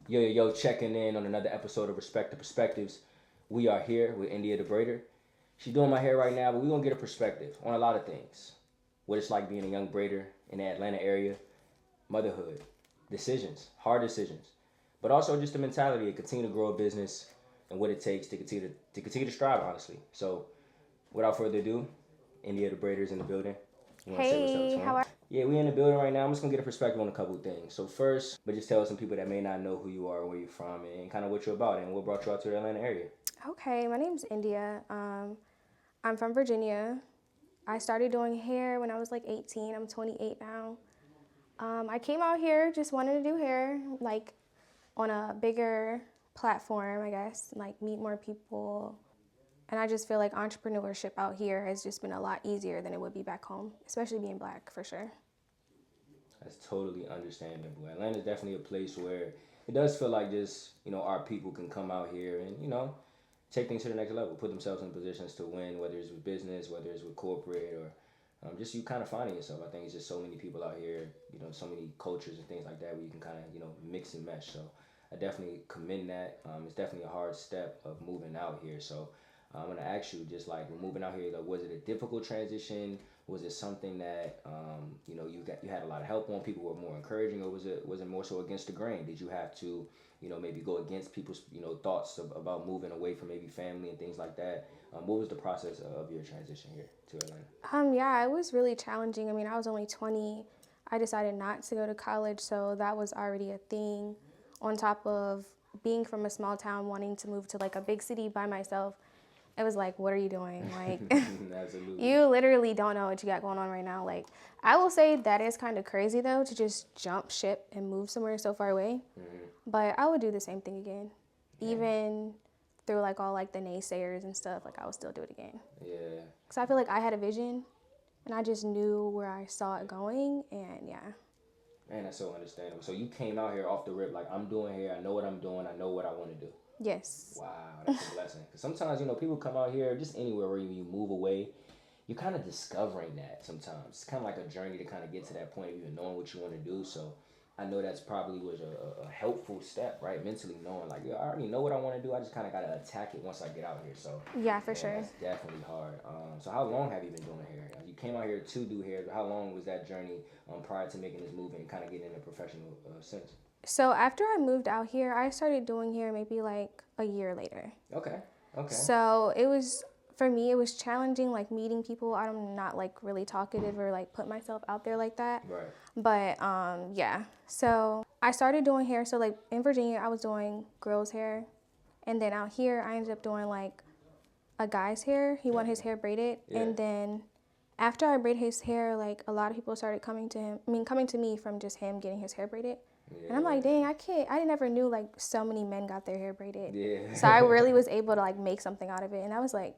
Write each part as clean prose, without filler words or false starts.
Yo, checking in on another episode of Respect the Perspectives. We are here with IndiaTheBraider. She's doing my hair right now, but we're going to get a perspective on a lot of things. What it's like being a young braider in the Atlanta area, motherhood, decisions, hard decisions, but also just the mentality to continue to grow a business and what it takes to continue to strive, honestly. So, without further ado, IndiaTheBraider's in the building. You want to say what's up, Hey, how twin? are Yeah, we in the building right now. I'm just gonna get a perspective on a couple of things. So first, but just tell some people that may not know who you are, where you're from, and kind of what you're about, and what brought you out to the Atlanta area. Okay, my name's India. I'm from Virginia. I started doing hair when I was like 18. I'm 28 now. I came out here just wanted to do hair, like on a bigger platform, I guess, like meet more people. And I just feel like entrepreneurship out here has just been a lot easier than it would be back home, especially being black for sure. That's totally understandable. Atlanta's definitely a place where it does feel like just our people can come out here and take things to the next level, put themselves in positions to win, whether it's with business, whether it's with corporate, or just you kind of finding yourself. I think it's just so many people out here, so many cultures and things like that where you can kind of mix and mesh. So I definitely commend that. It's definitely a hard step of moving out here. So I'm gonna ask you, just like moving out here, like, was it a difficult transition? Was it something that you had a lot of help on? People were more encouraging, or was it more so against the grain? Did you have to maybe go against people's thoughts about moving away from maybe family and things like that? What was the process of your transition here to Atlanta? Yeah, it was really challenging. I mean, I was only 20. I decided not to go to college, so that was already a thing. On top of being from a small town, wanting to move to like a big city by myself, it was like, what are you doing? Like, Absolutely. you literally don't know what you got going on right now. Like, I will say that is kind of crazy though to just jump ship and move somewhere so far away. But I would do the same thing again, even through like all like the naysayers and stuff. Like, I would still do it again. Yeah. Because I feel like I had a vision and I just knew where I saw it going, and yeah. Man, that's so understandable. So you came out here off the rip, like, I'm doing here. I know what I'm doing. I know what I want to do. Yes. Wow, that's a blessing. Because sometimes, people come out here, just anywhere where you move away, you're kind of discovering that sometimes. It's kind of like a journey to kind of get to that point of even knowing what you want to do. So I know that's probably was a helpful step, right? Mentally knowing, like, yeah, I already know what I want to do. I just kind of got to attack it once I get out here. So, Yeah, for man, sure. that's definitely hard. So how long have you been doing hair? You came out here to do hair. How long was that journey prior to making this move and kind of getting in a professional sense? So after I moved out here, I started doing hair maybe like a year later. Okay. Okay. So it was, for me, it was challenging, like meeting people. I'm not like really talkative or like put myself out there like that. Right. But yeah, so I started doing hair. So like in Virginia, I was doing girls' hair. And then out here, I ended up doing like a guy's hair. He wanted his hair braided. Yeah. And then after I braided his hair, like a lot of people started coming to me from just him getting his hair braided. Yeah. And I'm like, dang, I never knew like so many men got their hair braided. Yeah. So I really was able to like make something out of it. And that was like,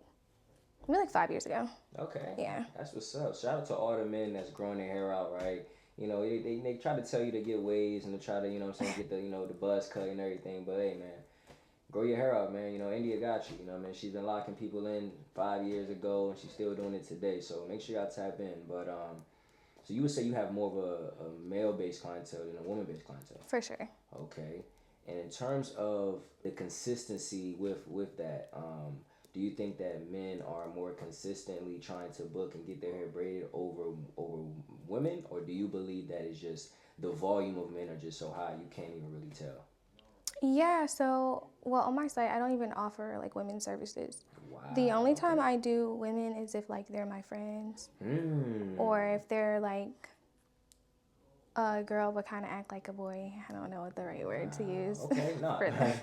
maybe like 5 years ago. Okay. Yeah. That's what's up. Shout out to all the men that's growing their hair out, right? They try to tell you to get waves and to try to, get the, the buzz cut and everything. But hey, man, grow your hair out, man. India got you. She's been locking people in 5 years ago and she's still doing it today. So make sure y'all tap in. But, so you would say you have more of a male-based clientele than a woman-based clientele? For sure. Okay. And in terms of the consistency with that, do you think that men are more consistently trying to book and get their hair braided over women, or do you believe that it's just the volume of men are just so high you can't even really tell? Yeah, so, well, on my site, I don't even offer like women's services. Wow. The only time Okay. I do women is if like they're my friends Mm. or if they're like a girl but kind of act like a boy. I don't know what the right word to use Okay, no. for that.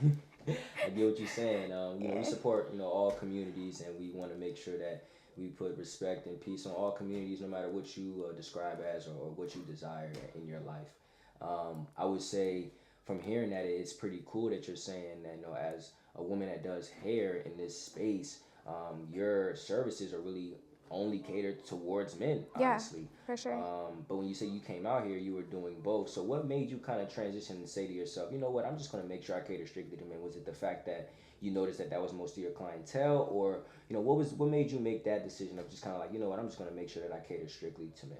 I get what you're saying. We support all communities, and we want to make sure that we put respect and peace on all communities, no matter what you describe as or what you desire in your life. I would say from hearing that, it's pretty cool that you're saying that as a woman that does hair in this space, your services are really only catered towards men, Yeah, honestly. for sure. But when you say you came out here, you were doing both. So what made you kind of transition and say to yourself, you know what, I'm just going to make sure I cater strictly to men? Was it the fact that you noticed that was most of your clientele, or what made you make that decision of just kind of like, you know what, I'm just going to make sure that I cater strictly to men?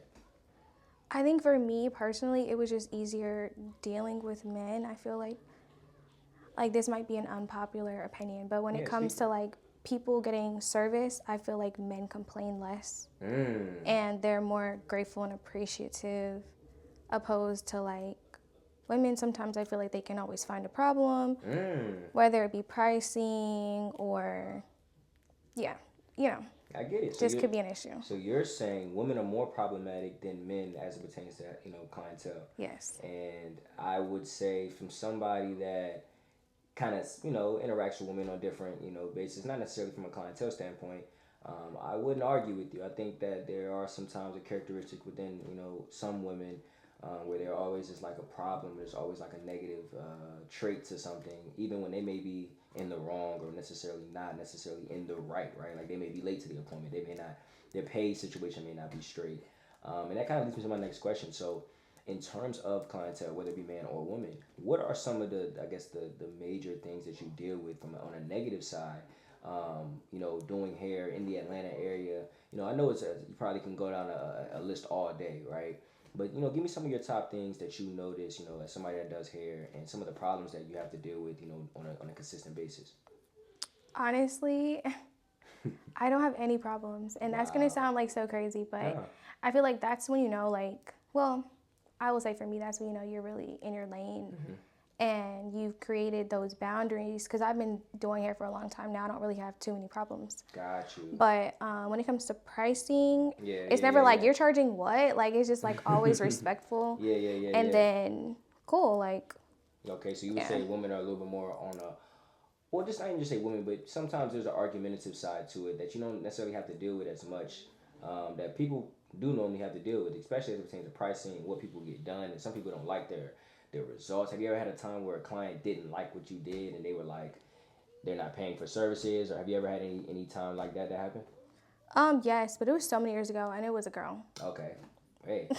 I think for me personally, it was just easier dealing with men. I feel like like this might be an unpopular opinion, but when it Yeah, comes speak. to like people getting service, I feel like men complain less and they're more grateful and appreciative opposed to like women. Sometimes I feel like they can always find a problem, whether it be pricing or yeah, you know, I get it. just could be an issue. So you're saying women are more problematic than men as it pertains to, clientele. Yes. And I would say from somebody that kind of, interacts with women on different, basis, not necessarily from a clientele standpoint. I wouldn't argue with you. I think that there are sometimes a characteristic within, some women where there always is like a problem. There's always like a negative trait to something, even when they may be in the wrong or not necessarily in the right, right? Like they may be late to the appointment. They may not, their pay situation may not be straight. And that kind of leads me to my next question. So, in terms of clientele, whether it be man or woman, what are some of the, I guess, the major things that you deal with from on a negative side? Doing hair in the Atlanta area. I know you probably can go down a list all day, right? But give me some of your top things that you notice, as somebody that does hair, and some of the problems that you have to deal with, on a consistent basis. Honestly, I don't have any problems, and that's gonna Wow. sound like so crazy, but Yeah. I feel like that's when you know, like, well, I will say for me, that's when you know you're really in your lane and you've created those boundaries. Because I've been doing hair for a long time now, I don't really have too many problems. Got you. But when it comes to pricing, Yeah, it's yeah, never yeah, like yeah. you're charging what, like it's just like always respectful, Yeah, yeah, yeah, and yeah. then cool, like Okay, so you would yeah. say women are a little bit more on a, well, just not even just say women, but sometimes there's an argumentative side to it that you don't necessarily have to deal with as much, that people do normally have to deal with, especially as it pertains to pricing, what people get done, and some people don't like their results. Have you ever had a time where a client didn't like what you did and they were like they're not paying for services, or have you ever had any time like that happen? Yes, but it was so many years ago, and it was a girl. Okay. Hey,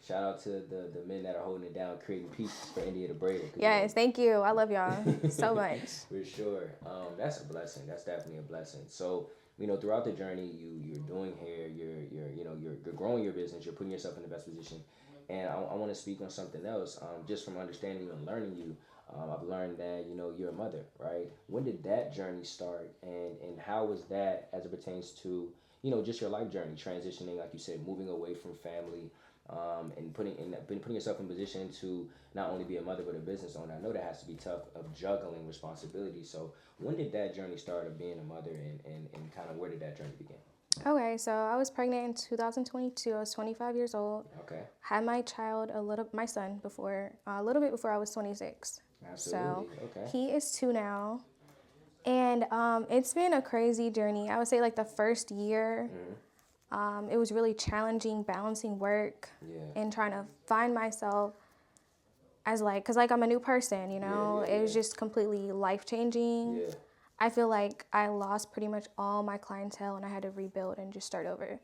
shout out to the men that are holding it down, creating peace for IndiaTheBraider. Yes, thank you. I love y'all so much. For sure. That's a blessing. That's definitely a blessing. So, throughout the journey, you're doing hair, you're growing your business, you're putting yourself in the best position. And I want to speak on something else. Just from understanding you and learning you, I've learned that you're a mother, right? When did that journey start, and how was that as it pertains to just your life journey, transitioning, like you said, moving away from family, and putting yourself in position to not only be a mother but a business owner. I know that has to be tough of juggling responsibilities. So when did that journey start of being a mother, and kind of where did that journey begin? Okay, so I was pregnant in 2022. I was 25 years old. Okay. Had my son before, a little bit before I was 26. So Absolutely. Okay. he is 2 now. And it's been a crazy journey. I would say like the first year, it was really challenging balancing work Yeah. and trying to find myself as like, cause like I'm a new person, Yeah, it was yeah. just completely life changing. Yeah. I feel like I lost pretty much all my clientele and I had to rebuild and just start over.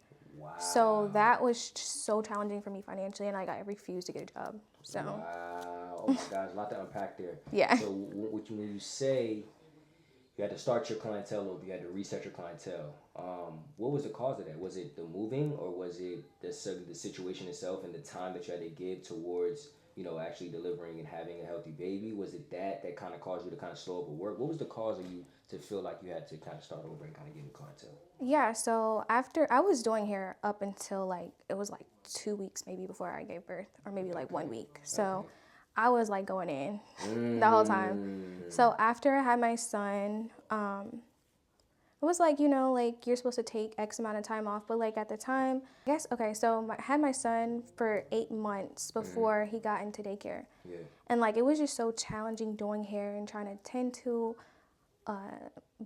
So Wow. that was just so challenging for me financially, and like I refused to get a job. So Wow. Oh my gosh, a lot to unpack there. yeah. So when you say you had to start your clientele over, you had to reset your clientele. What was the cause of that? Was it the moving, or was it the situation itself and the time that you had to give towards actually delivering and having a healthy baby? Was it that kind of caused you to kind of slow up with work? What was the cause of you to feel like you had to kind of start over and kind of get a clientele? Yeah, so after I was doing hair up until like it was like 2 weeks maybe before I gave birth, or maybe like Okay. 1 week. So Okay. I was like going in the whole time. Mm. So after I had my son, it was like, like you're supposed to take X amount of time off, but like at the time, I guess, okay, so I had my son for 8 months before he got into daycare. Yeah. And like it was just so challenging doing hair and trying to tend to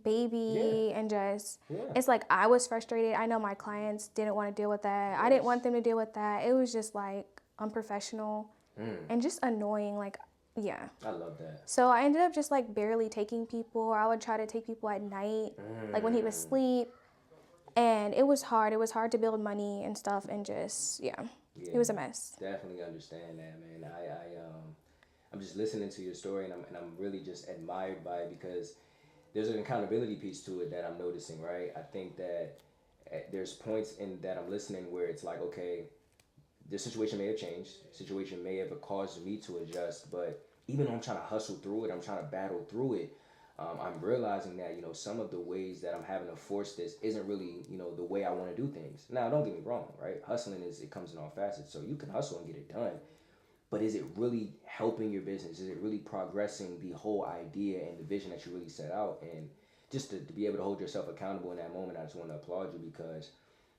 baby Yeah. and just Yeah. it's like I was frustrated. I know my clients didn't want to deal with that. I didn't want them to deal with that. It was just like unprofessional and just annoying, like yeah. I love that. So I ended up just like barely taking people. I would try to take people at night, like when he was asleep. And it was hard. It was hard to build money and stuff, and just yeah. Yeah. It was a mess. Definitely understand that, man. I'm just listening to your story, and I'm really just admired by it, because there's an accountability piece to it that I'm noticing, right? I think that there's points in that I'm listening where it's like, okay, this situation may have changed, situation may have caused me to adjust, but even though I'm trying to hustle through it, I'm trying to battle through it, I'm realizing that, some of the ways that I'm having to force this isn't really, the way I want to do things. Now, don't get me wrong, right? Hustling it comes in all facets. So you can hustle and get it done. But is it really helping your business? Is it really progressing the whole idea and the vision that you really set out? And just to be able to hold yourself accountable in that moment, I just want to applaud you, because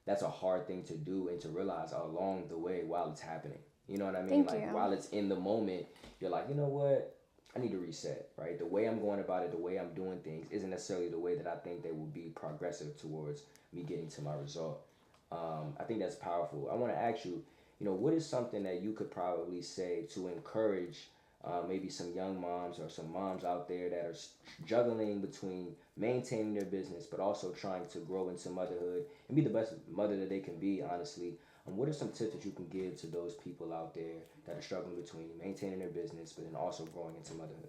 that's a hard thing to do and to realize along the way while it's happening. You know what I mean? Thank Like, you. while it's in the moment, you're like, you know what? I need to reset, right? The way I'm going about it, the way I'm doing things isn't necessarily the way that I think they will be progressive towards me getting to my result. I think that's powerful. I want to ask you, what is something that you could probably say to encourage maybe some young moms or some moms out there that are juggling between maintaining their business but also trying to grow into motherhood and be the best mother that they can be, honestly? What are some tips that you can give to those people out there that are struggling between maintaining their business but then also growing into motherhood?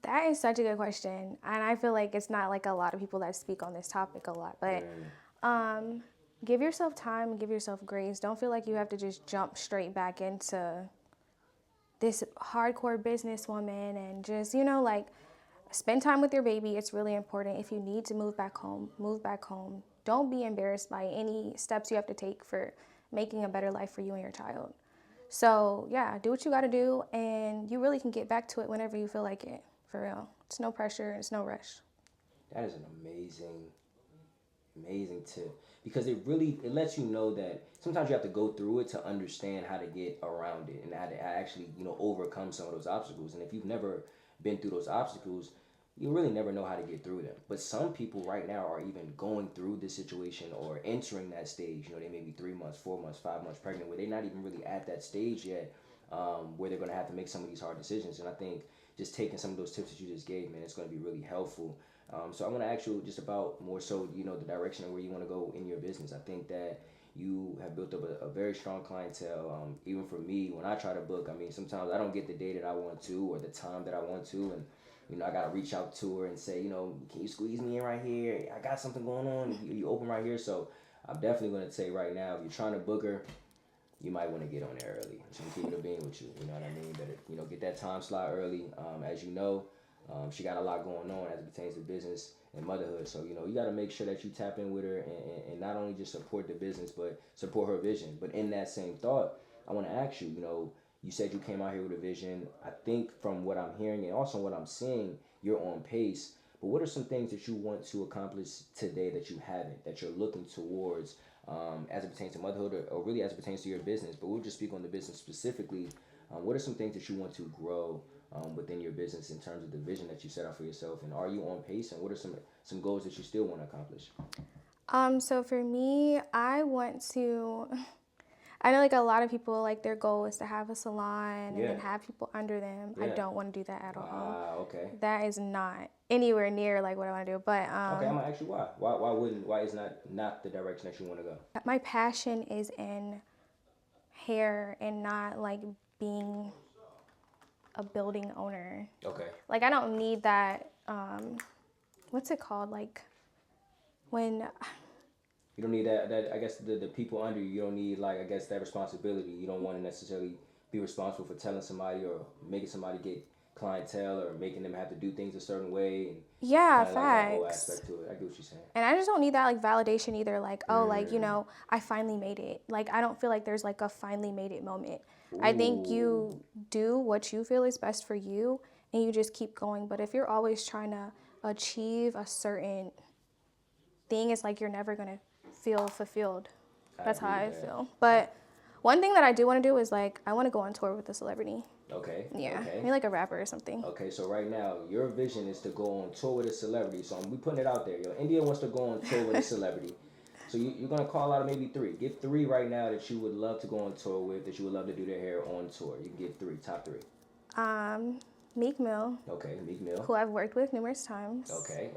That is such a good question. And I feel like it's not like a lot of people that speak on this topic a lot. But Mm, um, give yourself time, give yourself grace. Don't feel like you have to just jump straight back into this hardcore businesswoman and just, like spend time with your baby. It's really important. If you need to move back home, move back home. Don't be embarrassed by any steps you have to take for making a better life for you and your child. So, yeah, do what you got to do, and you really can get back to it whenever you feel like it, for real. It's no pressure, it's no rush. that is an amazing tip, because it lets you know that sometimes you have to go through it to understand how to get around it and how to actually overcome some of those obstacles. And if you've never been through those obstacles, you really never know how to get through them. But some people right now are even going through this situation or entering that stage. They may be 3 months, 4 months, 5 months pregnant, where they're not even really at that stage yet, where they're going to have to make some of these hard decisions. And I think just taking some of those tips that you just gave, man, it's going to be really helpful. So I want to ask you just about more so, the direction of where you want to go in your business. I think that you have built up a very strong clientele. Even for me, when I try to book, I mean, sometimes I don't get the day that I want to or the time that I want to, and I gotta reach out to her and say, can you squeeze me in right here? I got something going on. You open right here, so I'm definitely gonna say right now, if you're trying to book her, you might want to get on there early. So I'm keeping it a being with you. You know what I mean? Better, get that time slot early. As you know, she got a lot going on as it pertains to business and motherhood. So, you got to make sure that you tap in with her and not only just support the business, but support her vision. But in that same thought, I want to ask you, you said you came out here with a vision. I think from what I'm hearing and also what I'm seeing, you're on pace. But what are some things that you want to accomplish today that you haven't, that you're looking towards, as it pertains to motherhood, or really as it pertains to your business? But we'll just speak on the business specifically. What are some things that you want to grow within your business in terms of the vision that you set out for yourself? And are you on pace? And what are some goals that you still want to accomplish? So for me, I want to. I know like a lot of people like their goal is to have a salon and Yeah. then have people under them. I Yeah. don't want to do that at all. Okay. That is not anywhere near like what I want to do. But Okay, I'm gonna ask you why. Why is not the direction that you want to go? my passion is in hair and not like being a building owner. Okay. Like I don't need that. What's it called? Like when You don't need that I guess the people under you. You don't need, like, I guess, that responsibility. You don't want to necessarily be responsible for telling somebody or making somebody get clientele or making them have to do things a certain way, and yeah, kind of like that whole facts. aspect to it. I get what you're saying. And I just don't need that like validation either. Like, oh, like, Mm. I finally made it. Like, I don't feel like there's like a finally made it moment. I think Ooh. you do what you feel is best for you and you just keep going. But if you're always trying to achieve a certain thing, it's like you're never going to feel fulfilled. I That's how agree with I that. feel. But one thing that I do want to do is like, I want to go on tour with a celebrity. Okay. Yeah. Okay. Maybe like a rapper or something. Okay, so right now, your vision is to go on tour with a celebrity. So we putting it out there. India wants to go on tour with a celebrity. So you're going to call out maybe three. Give three right now that you would love to go on tour with, that you would love to do their hair on tour. You can give three, top three. Meek Mill, Okay, Meek Mill. who I've worked with numerous times. Okay.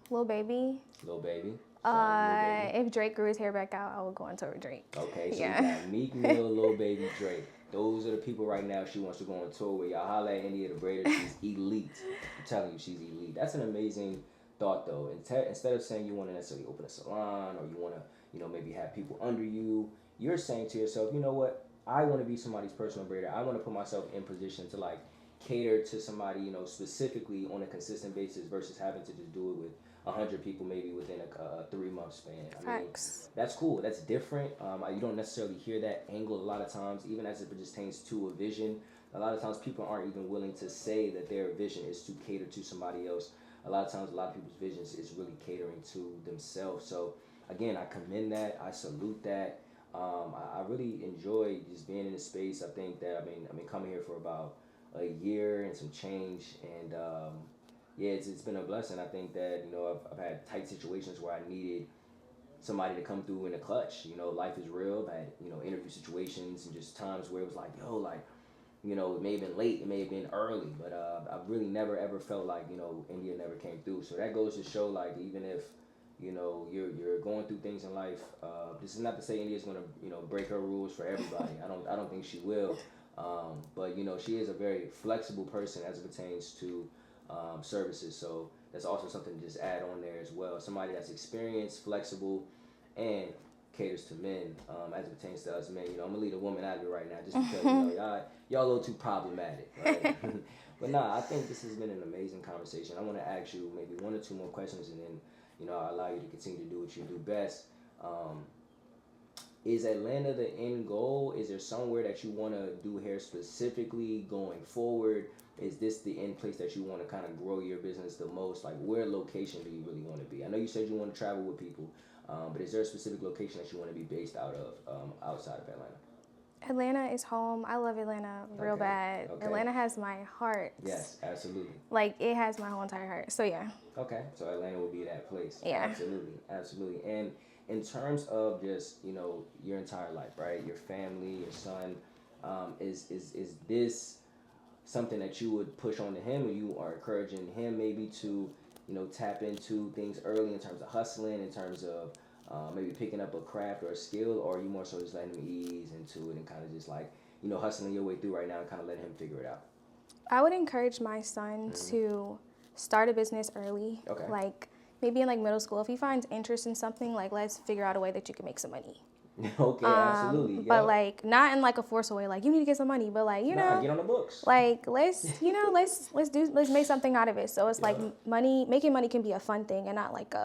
Lil Baby. Lil Baby. Shout out to Lil Baby. If Drake grew his hair back out, I would go on tour with Drake. Okay, so Yeah. you got Meek Mill, Lil Baby, Drake. Those are the people right now she wants to go on tour with. Y'all holla at IndiaTheBraider. She's elite. I'm telling you, she's elite. That's an amazing thought, though. Instead of saying you want to necessarily open a salon or you want to, maybe have people under you, you're saying to yourself, you know what? I want to be somebody's personal braider. I want to put myself in position to like cater to somebody, specifically on a consistent basis versus having to just do it with 100 people maybe within a 3 month span. I mean, Facts. that's cool. That's different. You don't necessarily hear that angle a lot of times, even as it pertains to a vision. A lot of times people aren't even willing to say that their vision is to cater to somebody else. A lot of times, a lot of people's visions is really catering to themselves. So again, I commend that. I salute that. I really enjoy just being in the space. I think that I've been coming here for about a year and some change, and yeah, it's been a blessing. I think that I've had tight situations where I needed somebody to come through in a clutch. Life is real. I've had interview situations and just times where it was like, yo, like it may have been late, it may have been early, but I've really never ever felt like India never came through. So that goes to show like even if you're going through things in life. This is not to say India's gonna break her rules for everybody. I don't think she will. But she is a very flexible person as it pertains to services. So that's also something to just add on there as well. Somebody that's experienced, flexible, and caters to men as it pertains to us men. I'm gonna leave a woman out of it right now just because y'all a little too problematic, right? But nah, I think this has been an amazing conversation. I want to ask you maybe one or two more questions, and then I'll allow you to continue to do what you do best. Um, is Atlanta the end goal? Is there somewhere that you want to do hair specifically going forward? Is this the end place that you want to kind of grow your business the most? Like, where location do you really want to be? I know you said you want to travel with people, but is there a specific location that you want to be based out of outside of Atlanta? Atlanta is home. I love Atlanta real Okay. bad. Okay. Atlanta has my heart. Yes, absolutely. Like, it has my whole entire heart. So, yeah. Okay, so Atlanta would be that place. Yeah. Absolutely, absolutely. And in terms of just your entire life, right? Your family, your son, is this something that you would push on to him, or you are encouraging him maybe to tap into things early in terms of hustling, in terms of maybe picking up a craft or a skill, or are you more so just letting him ease into it and kind of just like hustling your way through right now and kind of letting him figure it out? I would encourage my son to start a business early. Okay. Like, maybe in like middle school, if he finds interest in something, like, let's figure out a way that you can make some money. Okay, absolutely. But Yep. like, not in like a forceful way, like you need to get some money, but like, Nah, get on the books. like, let's make something out of it. So it's like making money can be a fun thing and not like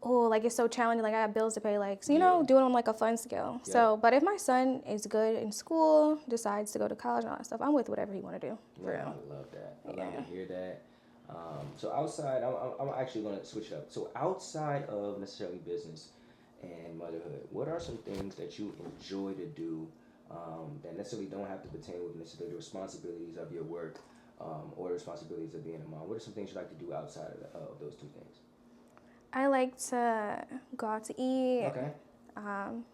oh, like it's so challenging, like I got bills to pay, like, so do it on like a fun scale. Yeah. So, but if my son is good in school, decides to go to college and all that stuff, I'm with whatever he want to do. For real. I love that. I love to hear that. So outside, I'm actually going to switch it up. So outside of necessarily business and motherhood, what are some things that you enjoy to do that necessarily don't have to pertain with necessarily the responsibilities of your work or the responsibilities of being a mom? What are some things you like to do outside of those two things? I like to go out to eat. Okay.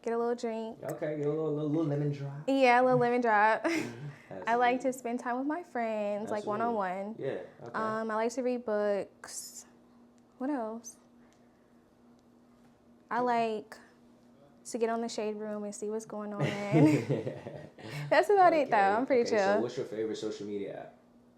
Get a little drink. Okay, get a little lemon drop. Yeah, a little lemon drop. Absolutely. I like to spend time with my friends, like Absolutely. one-on-one. Yeah. Okay. I like to read books. What else? I like to get on the shade room and see what's going on. That's about it, though. I'm pretty chill. So what's your favorite social media app?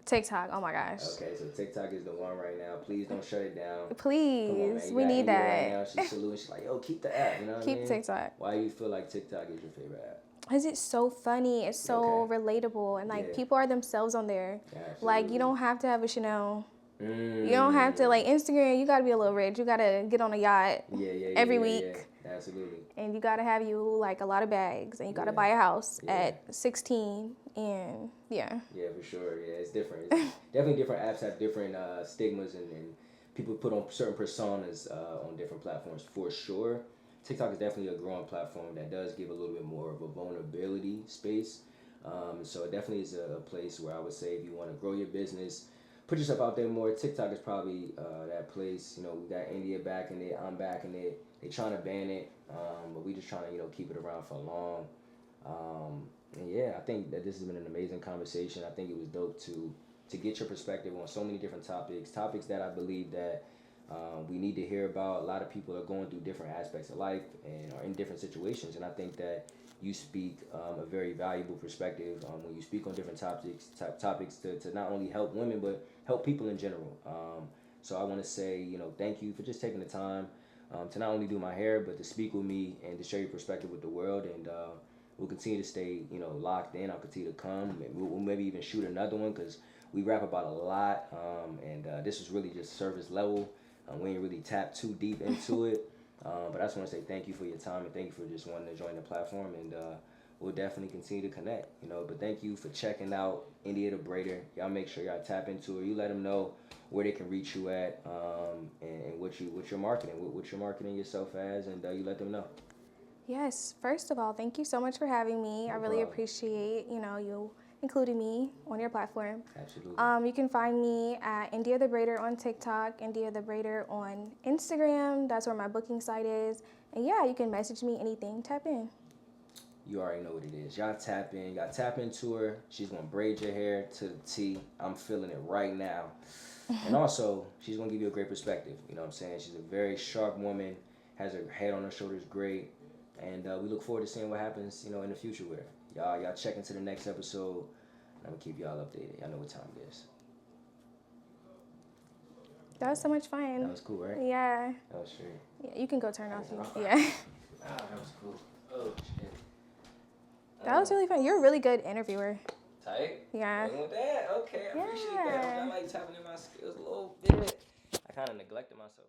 TikTok. Oh my gosh. Okay, so TikTok is the one right now. Please don't shut it down. Please, Come on, man. we need that. Right now. She's saluting. She's like, yo, keep the app. You know what I mean? Keep TikTok. Why do you feel like TikTok is your favorite app? Because it's so funny. It's so relatable. And, like, people are themselves on there. Absolutely. Like, you don't have to have a Chanel. You don't have to, like, Instagram, you got to be a little rich. You got to get on a yacht every week. Yeah. Absolutely. And you got to have like a lot of bags. And you got to buy a house at 16. And, yeah. Yeah, for sure. Yeah, it's different. It's definitely different apps have different stigmas and people put on certain personas on different platforms for sure. TikTok is definitely a growing platform that does give a little bit more of a vulnerability space. So it definitely is a place where I would say if you want to grow your business, put yourself out there more. TikTok is probably that place. We got India back in it. I'm back in it. They're trying to ban it, but we just trying to keep it around for long. And yeah, I think that this has been an amazing conversation. I think it was dope to get your perspective on so many different topics that I believe that we need to hear about. A lot of people are going through different aspects of life and are in different situations, and I think that you speak a very valuable perspective when you speak on different topics to not only help women but help people in general. So I want to say thank you for just taking the time to not only do my hair but to speak with me and to share your perspective with the world. And we'll continue to stay, locked in. I'll continue to come. We'll maybe even shoot another one because we rap about a lot. And this was really just surface level. We ain't really tapped too deep into it. But I just want to say thank you for your time and thank you for just wanting to join the platform. And we'll definitely continue to connect, But thank you for checking out IndiaTheBraider. Y'all make sure y'all tap into it. You let them know where they can reach you at, and what you're marketing, what you're marketing yourself as, and you let them know. Yes. First of all, thank you so much for having me. No I really problem. appreciate, you including me on your platform. Absolutely. You can find me at IndiaTheBraider on TikTok, IndiaTheBraider on Instagram. That's where my booking site is. And yeah, you can message me anything. Tap in. You already know what it is. Y'all tap in. Y'all tap into her. She's going to braid your hair to the T. I'm feeling it right now. And also, she's going to give you a great perspective. You know what I'm saying? She's a very sharp woman, has her head on her shoulders great. And we look forward to seeing what happens, in the future with her. Y'all check into the next episode. I'm going to keep y'all updated. Y'all know what time it is. That was so much fun. That was cool, right? Yeah. That was straight. Yeah, you can go turn off. Yeah. Wow, that was cool. Oh, shit. That was really fun. You're a really good interviewer. Tight? Yeah. With that? Okay, I appreciate that. Yeah. I like tapping in my skills a little bit. I kind of neglected myself.